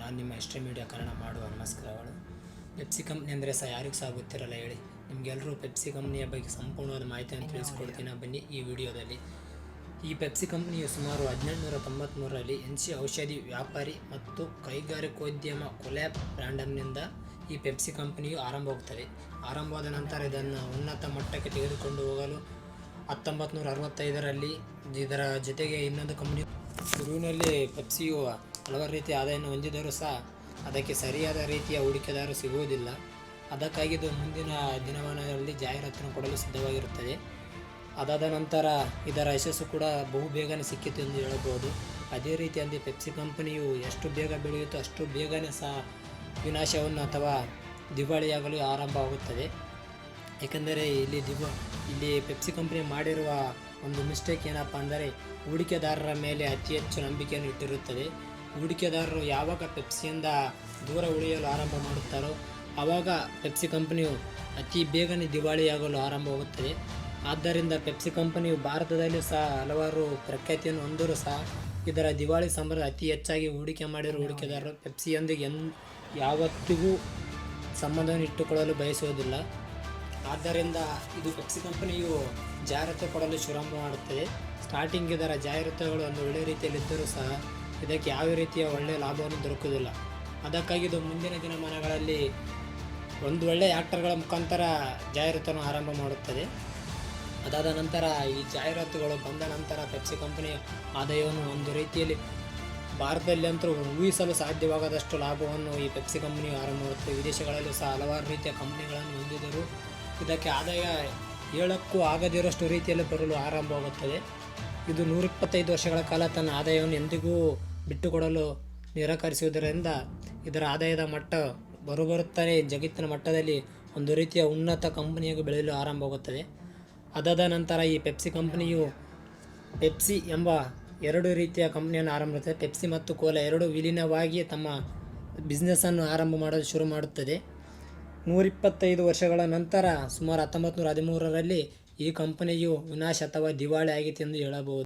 ನಾನು ನಿಮ್ಮ ಎಸ್ಟ್ರೀಮ್ ಮೀಡಿಯಾ ಕನ್ನಡ ಮಾಡುವ ನಮಸ್ಕಾರಗಳು. ಪೆಪ್ಸಿ ಕಂಪ್ನಿ ಅಂದರೆ ಯಾರಿಗೂ ಸಹ ಗೊತ್ತಿರಲ್ಲ ಹೇಳಿ. ನಿಮಗೆಲ್ಲರೂ ಪೆಪ್ಸಿ ಕಂಪ್ನಿಯ ಬಗ್ಗೆ ಸಂಪೂರ್ಣವಾದ ಮಾಹಿತಿಯನ್ನು ತಿಳಿಸ್ಕೊಡ್ತೀನಿ ಬನ್ನಿ ಈ ವಿಡಿಯೋದಲ್ಲಿ. ಈ ಪೆಪ್ಸಿ ಕಂಪ್ನಿಯು ಸುಮಾರು 1893ರಲ್ಲಿ ಔಷಧಿ ವ್ಯಾಪಾರಿ ಮತ್ತು ಕೈಗಾರಿಕೋದ್ಯಮ ಕೊಲ್ಯಾಬ್ ಬ್ರ್ಯಾಂಡಮ್ನಿಂದ ಈ ಪೆಪ್ಸಿ ಕಂಪನಿಯು ಆರಂಭವಾಗುತ್ತದೆ. ಆರಂಭವಾದ ನಂತರ ಇದನ್ನು ಉನ್ನತ ಮಟ್ಟಕ್ಕೆ ತೆಗೆದುಕೊಂಡು ಹೋಗಲು 1965ರಲ್ಲಿ ಇದರ ಜೊತೆಗೆ ಇನ್ನೊಂದು ಕಂಪನಿ ಶುರುವಿನಲ್ಲಿ ಪೆಪ್ಸಿಯು ಹಲವಾರು ರೀತಿಯ ಆದಾಯವನ್ನು ಹೊಂದಿದರೂ ಸಹ ಅದಕ್ಕೆ ಸರಿಯಾದ ರೀತಿಯ ಹೂಡಿಕೆದಾರರು ಸಿಗುವುದಿಲ್ಲ. ಅದಕ್ಕಾಗಿ ಇದು ಮುಂದಿನ ದಿನಮಾನಗಳಲ್ಲಿ ಜಾಹೀರಾತನ್ನು ಕೊಡಲು ಸಿದ್ಧವಾಗಿರುತ್ತದೆ. ಅದಾದ ನಂತರ ಇದರ ಯಶಸ್ಸು ಕೂಡ ಬಹುಬೇಗನೆ ಸಿಕ್ಕಿತು ಎಂದು ಹೇಳಬಹುದು. ಅದೇ ರೀತಿಯಲ್ಲಿ ಪೆಪ್ಸಿ ಕಂಪನಿಯು ಎಷ್ಟು ಬೇಗ ಬೆಳೆಯುತ್ತೋ ಅಷ್ಟು ಬೇಗನೆ ಸಹ ವಿನಾಶವನ್ನು ಅಥವಾ ದಿವಾಳಿಯಾಗಲು ಆರಂಭವಾಗುತ್ತದೆ. ಏಕೆಂದರೆ ಇಲ್ಲಿ ಪೆಪ್ಸಿ ಕಂಪನಿ ಮಾಡಿರುವ ಒಂದು ಮಿಸ್ಟೇಕ್ ಏನಪ್ಪ ಅಂದರೆ ಹೂಡಿಕೆದಾರರ ಮೇಲೆ ಅತಿ ಹೆಚ್ಚು ನಂಬಿಕೆಯನ್ನು ಇಟ್ಟಿರುತ್ತದೆ. ಹೂಡಿಕೆದಾರರು ಯಾವಾಗ ಪೆಪ್ಸಿಯಿಂದ ದೂರ ಉಳಿಯಲು ಆರಂಭ ಮಾಡುತ್ತಾರೋ ಆವಾಗ ಪೆಪ್ಸಿ ಕಂಪನಿಯು ಅತಿ ಬೇಗನೆ ದಿವಾಳಿಯಾಗಲು ಆರಂಭವಾಗುತ್ತದೆ. ಆದ್ದರಿಂದ ಪೆಪ್ಸಿ ಕಂಪನಿಯು ಭಾರತದಲ್ಲಿ ಸಹ ಹಲವಾರು ಪ್ರಖ್ಯಾತಿಯನ್ನು ಹೊಂದರೂ ಸಹ ಇದರ ದಿವಾಳಿ ಸಂಬಂಧ ಅತಿ ಹೆಚ್ಚಾಗಿ ಹೂಡಿಕೆ ಮಾಡಿರುವ ಹೂಡಿಕೆದಾರರು ಪೆಪ್ಸಿಯೊಂದಿಗೆ ಯಾವತ್ತಿಗೂ ಸಂಬಂಧವನ್ನು ಇಟ್ಟುಕೊಳ್ಳಲು ಬಯಸುವುದಿಲ್ಲ. ಆದ್ದರಿಂದ ಇದು ಪೆಪ್ಸಿ ಕಂಪನಿಯು ಜಾಹೀರಾತು ಕೊಡಲು ಶುರು ಮಾಡುತ್ತದೆ. ಸ್ಟಾರ್ಟಿಂಗ್ ಇದರ ಜಾಹೀರಾತುಗಳು ಒಂದು ಒಳ್ಳೆಯ ರೀತಿಯಲ್ಲಿದ್ದರೂ ಸಹ ಇದಕ್ಕೆ ಯಾವ ರೀತಿಯ ಒಳ್ಳೆಯ ಲಾಭವನ್ನು ದೊರಕುವುದಿಲ್ಲ. ಅದಕ್ಕಾಗಿ ಇದು ಮುಂದಿನ ದಿನಮಾನಗಳಲ್ಲಿ ಒಂದು ಒಳ್ಳೆಯ ಆ್ಯಕ್ಟರ್ಗಳ ಮುಖಾಂತರ ಜಾಹೀರಾತನ್ನು ಆರಂಭ ಮಾಡುತ್ತದೆ. ಅದಾದ ನಂತರ ಈ ಜಾಹೀರಾತುಗಳು ಬಂದ ನಂತರ ಪೆಪ್ಸಿ ಕಂಪನಿಯ ಆದಾಯವನ್ನು ಒಂದು ರೀತಿಯಲ್ಲಿ ಭಾರತದಲ್ಲಿ ಅಂತೂ ಊಹಿಸಲು ಸಾಧ್ಯವಾಗದಷ್ಟು ಲಾಭವನ್ನು ಈ ಪೆಪ್ಸಿ ಕಂಪನಿಯು ಆರಂಭ ಮಾಡುತ್ತದೆ. ವಿದೇಶಗಳಲ್ಲೂ ಸಹ ಹಲವಾರು ರೀತಿಯ ಕಂಪನಿಗಳನ್ನು ಹೊಂದಿದರೂ ಇದಕ್ಕೆ ಆದಾಯ ಹೇಳಕ್ಕೂ ಆಗದಿರೋಷ್ಟು ರೀತಿಯಲ್ಲಿ ಬರಲು ಆರಂಭವಾಗುತ್ತದೆ. ಇದು 125 ವರ್ಷಗಳ ಕಾಲ ತನ್ನ ಆದಾಯವನ್ನು ಎಂದಿಗೂ ಬಿಟ್ಟುಕೊಡಲು ನಿರಾಕರಿಸುವುದರಿಂದ ಇದರ ಆದಾಯದ ಮಟ್ಟ ಬರುತ್ತಲೇ ಜಗತ್ತಿನ ಮಟ್ಟದಲ್ಲಿ ಒಂದು ರೀತಿಯ ಉನ್ನತ ಕಂಪನಿಯಾಗಿ ಬೆಳೆಯಲು ಆರಂಭವಾಗುತ್ತದೆ. ಅದಾದ ನಂತರ ಈ ಪೆಪ್ಸಿ ಕಂಪನಿಯು ಪೆಪ್ಸಿ ಎಂಬ ಎರಡು ರೀತಿಯ ಕಂಪನಿಯನ್ನು ಆರಂಭ ಮಾಡುತ್ತದೆ. ಪೆಪ್ಸಿ ಮತ್ತು ಕೋಲಾ ಎರಡು ವಿಲೀನವಾಗಿ ತಮ್ಮ ಬಿಸ್ನೆಸ್ಸನ್ನು ಆರಂಭ ಮಾಡಲು ಶುರು ಮಾಡುತ್ತದೆ. 125 ವರ್ಷಗಳ ನಂತರ ಸುಮಾರು 1913ರಲ್ಲಿ ಈ ಕಂಪನಿಯು ವಿನಾಶ ಅಥವಾ ದಿವಾಳಿ ಆಗಿತ್ತು ಎಂದು ಹೇಳಬಹುದು.